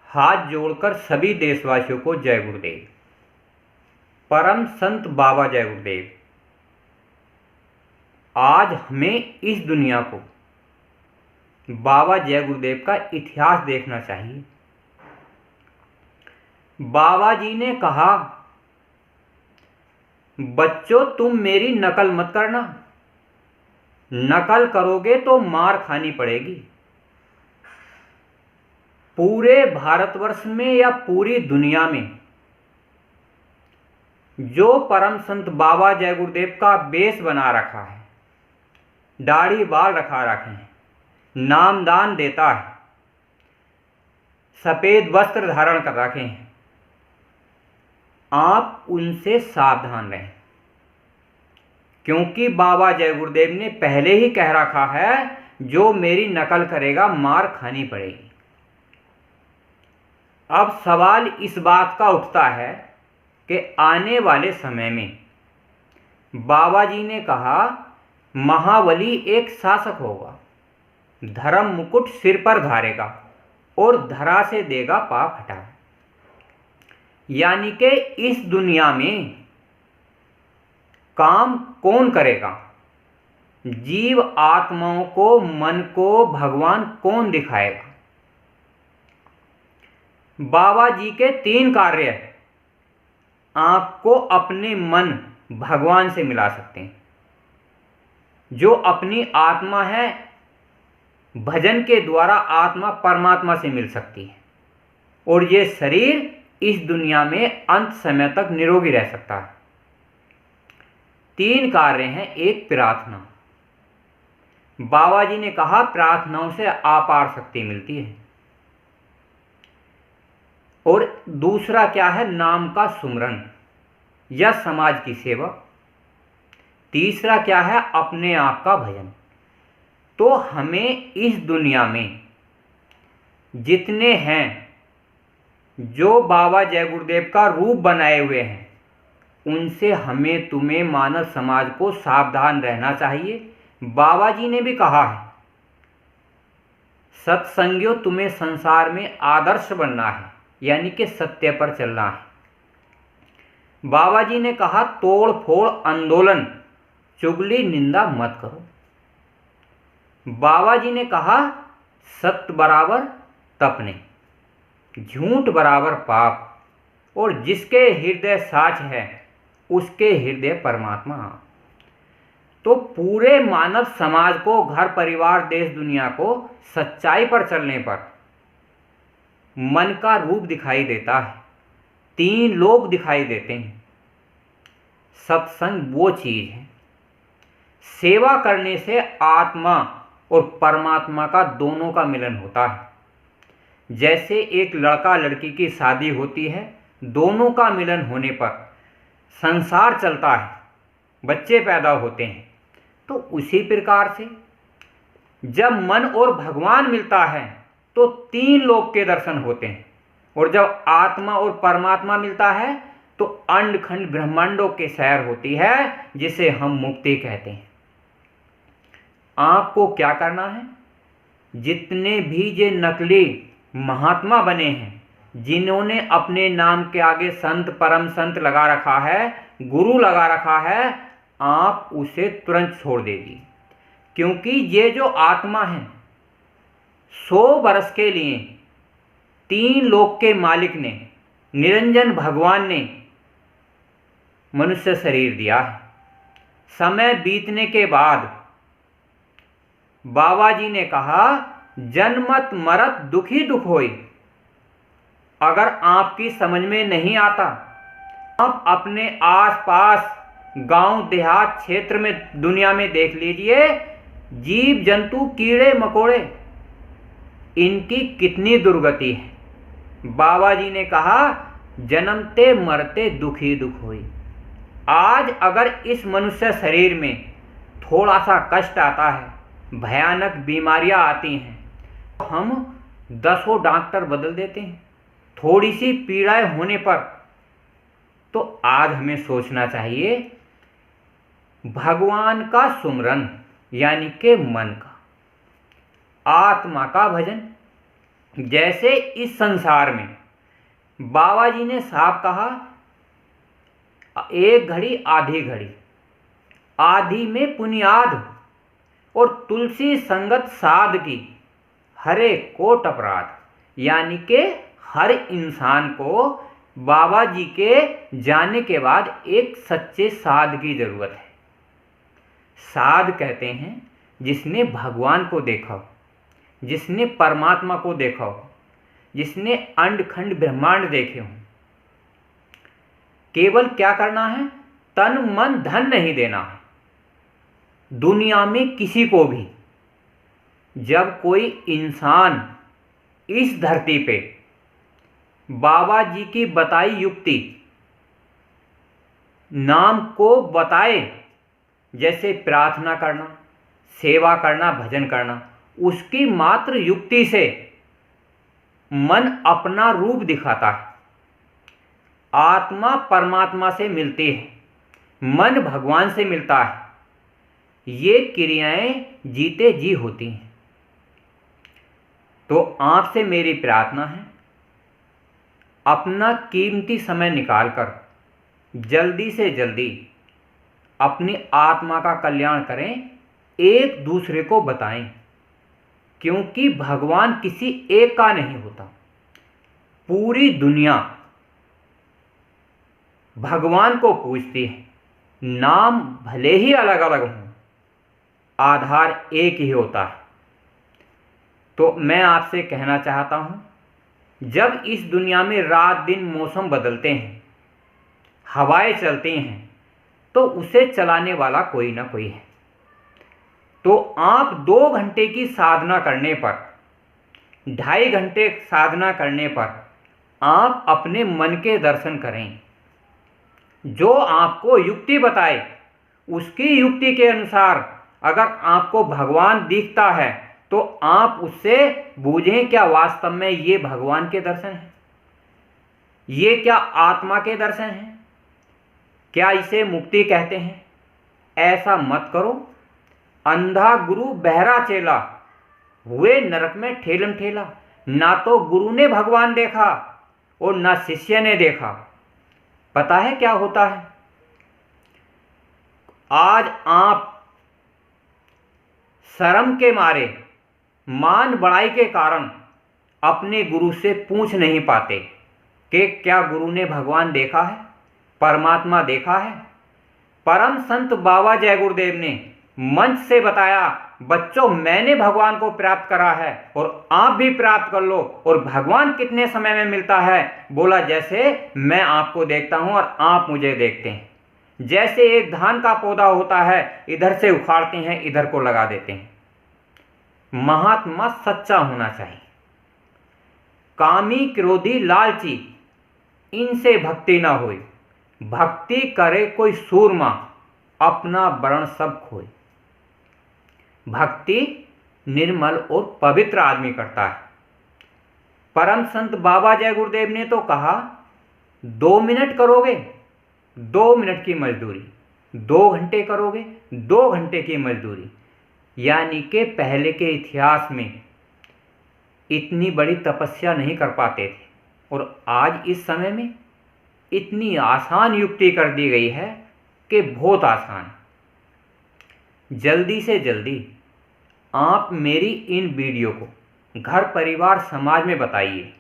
हाथ जोड़कर सभी देशवासियों को जय गुरुदेव। परम संत बाबा जय गुरुदेव। आज हमें इस दुनिया को बाबा जय गुरुदेव का इतिहास देखना चाहिए। बाबा जी ने कहा, बच्चों तुम मेरी नकल मत करना, नकल करोगे तो मार खानी पड़ेगी। पूरे भारतवर्ष में या पूरी दुनिया में जो परम संत बाबा जय गुरुदेव का वेश बना रखा है, दाढ़ी बाल रखा रखे हैं, नामदान देता है, सफेद वस्त्र धारण कर रखे हैं, आप उनसे सावधान रहें, क्योंकि बाबा जय गुरुदेव ने पहले ही कह रखा है, जो मेरी नकल करेगा मार खानी पड़ेगी। अब सवाल इस बात का उठता है कि आने वाले समय में बाबा जी ने कहा, महाबली एक शासक होगा, धर्म मुकुट सिर पर धारेगा और धरा से देगा पाप हटा। यानी कि इस दुनिया में काम कौन करेगा, जीव आत्माओं को, मन को भगवान कौन दिखाएगा। बाबा जी के 3 कार्य हैं। आपको अपने मन भगवान से मिला सकते हैं। जो अपनी आत्मा है, भजन के द्वारा आत्मा परमात्मा से मिल सकती है, और ये शरीर इस दुनिया में अंत समय तक निरोगी रह सकता है। 3 कार्य हैं। एक प्रार्थना, बाबा जी ने कहा प्रार्थनाओं से अपार शक्ति मिलती है। और दूसरा क्या है, नाम का सुमरन या समाज की सेवा। तीसरा क्या है, अपने आप का भजन। तो हमें इस दुनिया में जितने हैं, जो बाबा जय गुरुदेव का रूप बनाए हुए हैं, उनसे हमें तुम्हें मानव समाज को सावधान रहना चाहिए। बाबा जी ने भी कहा है, सत्संगियों तुम्हें संसार में आदर्श बनना है, यानी कि सत्य पर चलना है। बाबा जी ने कहा, तोड़ फोड़ आंदोलन, चुगली निंदा मत करो। बाबा जी ने कहा, सत्य बराबर तपने, झूठ बराबर पाप, और जिसके हृदय साच है उसके हृदय परमात्मा। तो पूरे मानव समाज को, घर परिवार देश दुनिया को सच्चाई पर चलने पर मन का रूप दिखाई देता है, 3 लोग दिखाई देते हैं। सत्संग वो चीज है, सेवा करने से आत्मा और परमात्मा का दोनों का मिलन होता है। जैसे एक लड़का लड़की की शादी होती है, दोनों का मिलन होने पर संसार चलता है, बच्चे पैदा होते हैं। तो उसी प्रकार से जब मन और भगवान मिलता है तो 3 लोक के दर्शन होते हैं, और जब आत्मा और परमात्मा मिलता है तो अंड खंड ब्रह्मांडों की सैर होती है, जिसे हम मुक्ति कहते हैं। आपको क्या करना है, जितने भी ये नकली महात्मा बने हैं, जिन्होंने अपने नाम के आगे संत परम संत लगा रखा है, गुरु लगा रखा है, आप उसे तुरंत छोड़ दीजिए। क्योंकि ये जो आत्मा है, 100 वर्ष के लिए 3 लोक के मालिक ने, निरंजन भगवान ने मनुष्य शरीर दिया है। समय बीतने के बाद बाबा जी ने कहा, जन्मत मरत दुखी दुख होई। अगर आपकी समझ में नहीं आता, आप अपने आसपास गांव देहात क्षेत्र में दुनिया में देख लीजिए, जीव जंतु कीड़े मकोड़े, इनकी कितनी दुर्गति है। बाबा जी ने कहा, जन्मते मरते दुखी दुख होई। आज अगर इस मनुष्य शरीर में थोड़ा सा कष्ट आता है, भयानक बीमारियां आती हैं, तो हम 10 डॉक्टर बदल देते हैं थोड़ी सी पीड़ाएं होने पर। तो आज हमें सोचना चाहिए, भगवान का सुमरन, यानी कि मन का, आत्मा का भजन, जैसे इस संसार में बाबा जी ने साफ कहा, एक घड़ी आधी घड़ी, आधी में पुनियाद हो, और तुलसी संगत साध की, हरे कोट अपराध। यानी कि हर इंसान को बाबा जी के जाने के बाद एक सच्चे साध की जरूरत है। साध कहते हैं जिसने भगवान को देखा हो, जिसने परमात्मा को देखा हो, जिसने अंड खंड ब्रह्मांड देखे हों। केवल क्या करना है? तन मन धन नहीं देना है दुनिया में किसी को भी। जब कोई इंसान इस धरती पे बाबा जी की बताई युक्ति नाम को बताए, जैसे प्रार्थना करना, सेवा करना, भजन करना, उसकी मात्र युक्ति से मन अपना रूप दिखाता है। आत्मा परमात्मा से मिलती है, मन भगवान से मिलता है। ये क्रियाएं जीते जी होती हैं। तो आपसे मेरी प्रार्थना है, अपना कीमती समय निकालकर जल्दी से जल्दी अपनी आत्मा का कल्याण करें, एक दूसरे को बताएं, क्योंकि भगवान किसी एक का नहीं होता। पूरी दुनिया भगवान को पूजती है। नाम भले ही अलग अलग हों, आधार एक ही होता है। तो मैं आपसे कहना चाहता हूं, जब इस दुनिया में रात दिन मौसम बदलते हैं, हवाएं चलती हैं, तो उसे चलाने वाला कोई ना कोई है। तो आप 2 घंटे की साधना करने पर, 2.5 घंटे साधना करने पर आप अपने मन के दर्शन करें। जो आपको युक्ति बताए, उसकी युक्ति के अनुसार अगर आपको भगवान दिखता है, तो आप उससे बूझें क्या वास्तव में ये भगवान के दर्शन हैं? ये क्या आत्मा के दर्शन हैं? क्या इसे मुक्ति कहते हैं? ऐसा मत करो। अंधा गुरु बहरा चेला, हुए नरक में ठेलम ठेला। ना तो गुरु ने भगवान देखा और ना शिष्य ने देखा। पता है क्या होता है? आज आप शर्म के मारे, मान बढ़ाई के कारण अपने गुरु से पूछ नहीं पाते कि क्या गुरु ने भगवान देखा है, परमात्मा देखा है। परम संत बाबा जय गुरुदेव ने मंच से बताया, बच्चों मैंने भगवान को प्राप्त करा है और आप भी प्राप्त कर लो। और भगवान कितने समय में मिलता है? बोला, जैसे मैं आपको देखता हूं और आप मुझे देखते हैं। जैसे एक धान का पौधा होता है, इधर से उखाड़ते हैं, इधर को लगा देते हैं। महात्मा सच्चा होना चाहिए। कामी क्रोधी लालची, इनसे भक्ति ना होए। भक्ति करे कोई सूरमा, अपना वर्ण सब खोए। भक्ति निर्मल और पवित्र आदमी करता है। परम संत बाबा जय गुरुदेव ने तो कहा, 2 मिनट करोगे 2 मिनट की मजदूरी, 2 घंटे करोगे 2 घंटे की मजदूरी। यानी कि पहले के इतिहास में इतनी बड़ी तपस्या नहीं कर पाते थे, और आज इस समय में इतनी आसान युक्ति कर दी गई है कि बहुत आसान। जल्दी से जल्दी आप मेरी इन वीडियो को घर परिवार समाज में बताइए,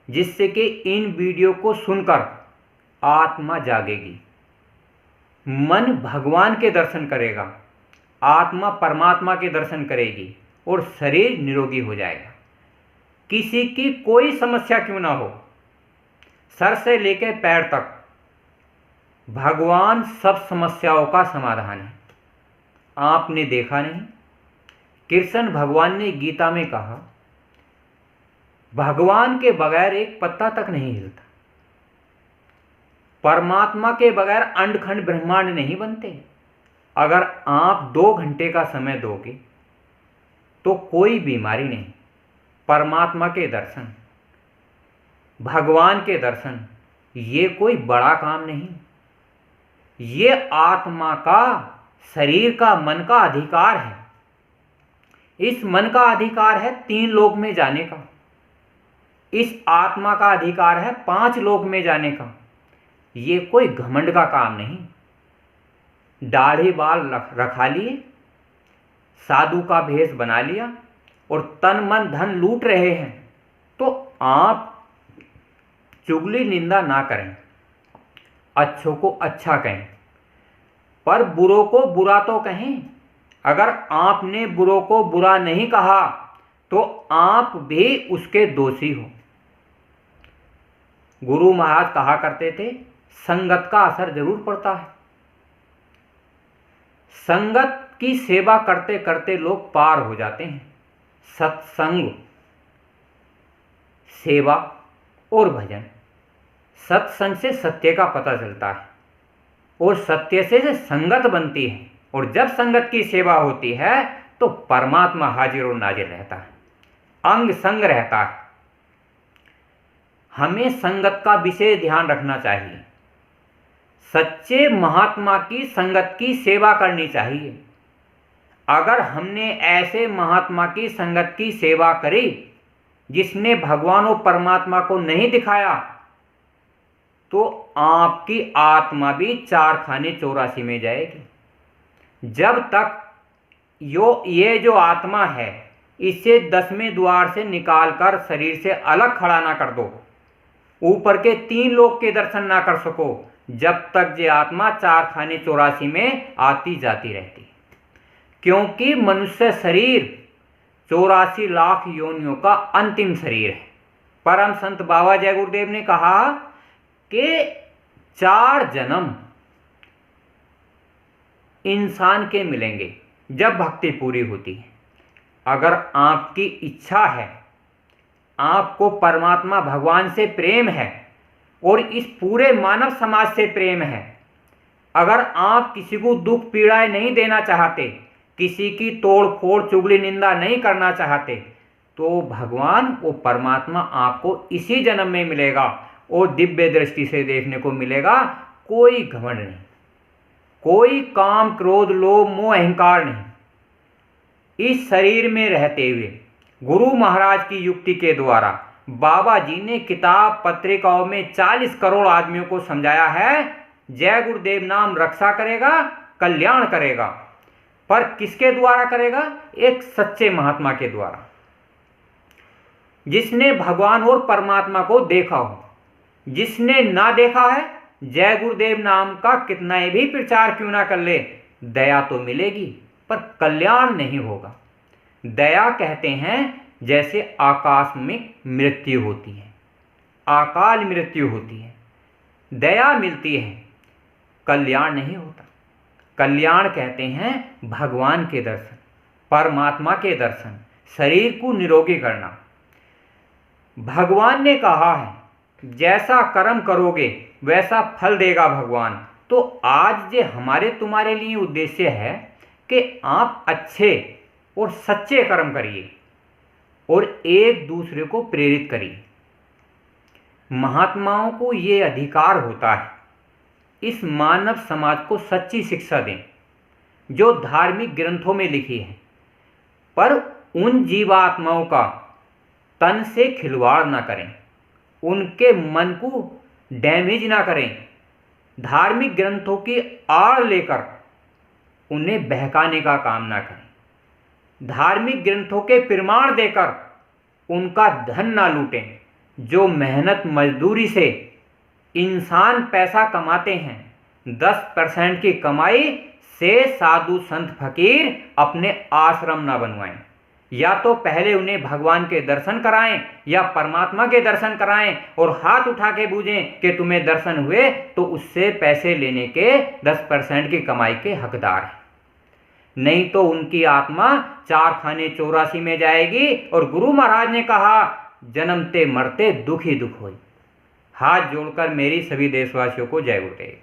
जिससे कि इन वीडियो को सुनकर आत्मा जागेगी, मन भगवान के दर्शन करेगा, आत्मा परमात्मा के दर्शन करेगी और शरीर निरोगी हो जाएगा। किसी की कोई समस्या क्यों ना हो, सर से लेकर पैर तक भगवान सब समस्याओं का समाधान है। आपने देखा नहीं, कृष्ण भगवान ने गीता में कहा, भगवान के बगैर एक पत्ता तक नहीं हिलता। परमात्मा के बगैर अंडखंड ब्रह्मांड नहीं बनते। अगर आप 2 घंटे का समय दोगे तो कोई बीमारी नहीं। परमात्मा के दर्शन, भगवान के दर्शन, ये कोई बड़ा काम नहीं। ये आत्मा का, शरीर का, मन का अधिकार है। इस मन का अधिकार है 3 लोक में जाने का। इस आत्मा का अधिकार है 5 लोक में जाने का। ये कोई घमंड का काम नहीं। दाढ़ी बाल रखा लिए, साधु का भेष बना लिया और तन मन धन लूट रहे हैं, तो आप चुगली निंदा ना करें, अच्छों को अच्छा कहें, पर बुरों को बुरा तो कहें। अगर आपने बुरों को बुरा नहीं कहा तो आप भी उसके दोषी हो। गुरु महाराज कहा करते थे, संगत का असर जरूर पड़ता है। संगत की सेवा करते करते लोग पार हो जाते हैं। सत्संग, सेवा और भजन। सत्संग से सत्य का पता चलता है और सत्य से संगत बनती है, और जब संगत की सेवा होती है तो परमात्मा हाजिर और नाजिर रहता है, अंग संग रहता है। हमें संगत का विशेष ध्यान रखना चाहिए। सच्चे महात्मा की संगत की सेवा करनी चाहिए। अगर हमने ऐसे महात्मा की संगत की सेवा करी जिसने भगवान और परमात्मा को नहीं दिखाया, तो आपकी आत्मा भी 4 खाने 84 में जाएगी। जब तक ये जो आत्मा है, इसे 10वें द्वार से निकालकर शरीर से अलग खड़ा ना कर दो, ऊपर के 3 लोक के दर्शन ना कर सको, जब तक ये आत्मा 4 खाने 84 में आती जाती रहती। क्योंकि मनुष्य शरीर 84 लाख योनियों का अंतिम शरीर है। परम संत बाबा जय गुरुदेव ने कहा कि 4 जन्म इंसान के मिलेंगे जब भक्ति पूरी होती है। अगर आपकी इच्छा है, आपको परमात्मा भगवान से प्रेम है और इस पूरे मानव समाज से प्रेम है, अगर आप किसी को दुख पीड़ाएं नहीं देना चाहते, किसी की तोड़ फोड़ चुगली निंदा नहीं करना चाहते, तो भगवान वो परमात्मा आपको इसी जन्म में मिलेगा और दिव्य दृष्टि से देखने को मिलेगा। कोई घमंड नहीं, कोई काम क्रोध लोभ मोह अहंकार नहीं। इस शरीर में रहते हुए गुरु महाराज की युक्ति के द्वारा बाबा जी ने किताब पत्रिकाओं में 40 करोड़ आदमियों को समझाया है, जय गुरुदेव नाम रक्षा करेगा, कल्याण करेगा। पर किसके द्वारा करेगा? एक सच्चे महात्मा के द्वारा, जिसने भगवान और परमात्मा को देखा हो। जिसने ना देखा है, जय गुरुदेव नाम का कितना भी प्रचार क्यों ना कर ले, दया तो मिलेगी पर कल्याण नहीं होगा। दया कहते हैं जैसे आकस्मिक मृत्यु होती है, अकाल मृत्यु होती है, दया मिलती है, कल्याण नहीं होता। कल्याण कहते हैं भगवान के दर्शन, परमात्मा के दर्शन, शरीर को निरोगी करना। भगवान ने कहा है जैसा कर्म करोगे वैसा फल देगा भगवान। तो आज ये हमारे तुम्हारे लिए उद्देश्य है कि आप अच्छे और सच्चे कर्म करिए और एक दूसरे को प्रेरित करिए। महात्माओं को ये अधिकार होता है इस मानव समाज को सच्ची शिक्षा दें जो धार्मिक ग्रंथों में लिखी है, पर उन जीवात्माओं का तन से खिलवाड़ ना करें, उनके मन को डैमेज ना करें, धार्मिक ग्रंथों की आड़ लेकर उन्हें बहकाने का काम ना करें, धार्मिक ग्रंथों के प्रमाण देकर उनका धन ना लूटें। जो मेहनत मजदूरी से इंसान पैसा कमाते हैं, 10% की कमाई से साधु संत फकीर अपने आश्रम ना बनवाएं। या तो पहले उन्हें भगवान के दर्शन कराएं या परमात्मा के दर्शन कराएं और हाथ उठा के बूझें कि तुम्हें दर्शन हुए, तो उससे पैसे लेने के 10% की कमाई के हकदार हैं। नहीं तो उनकी आत्मा 4 खाने 84 में जाएगी। और गुरु महाराज ने कहा जन्मते मरते दुख ही दुख होई। हाथ जोड़कर मेरी सभी देशवासियों को जय गुरुदेव।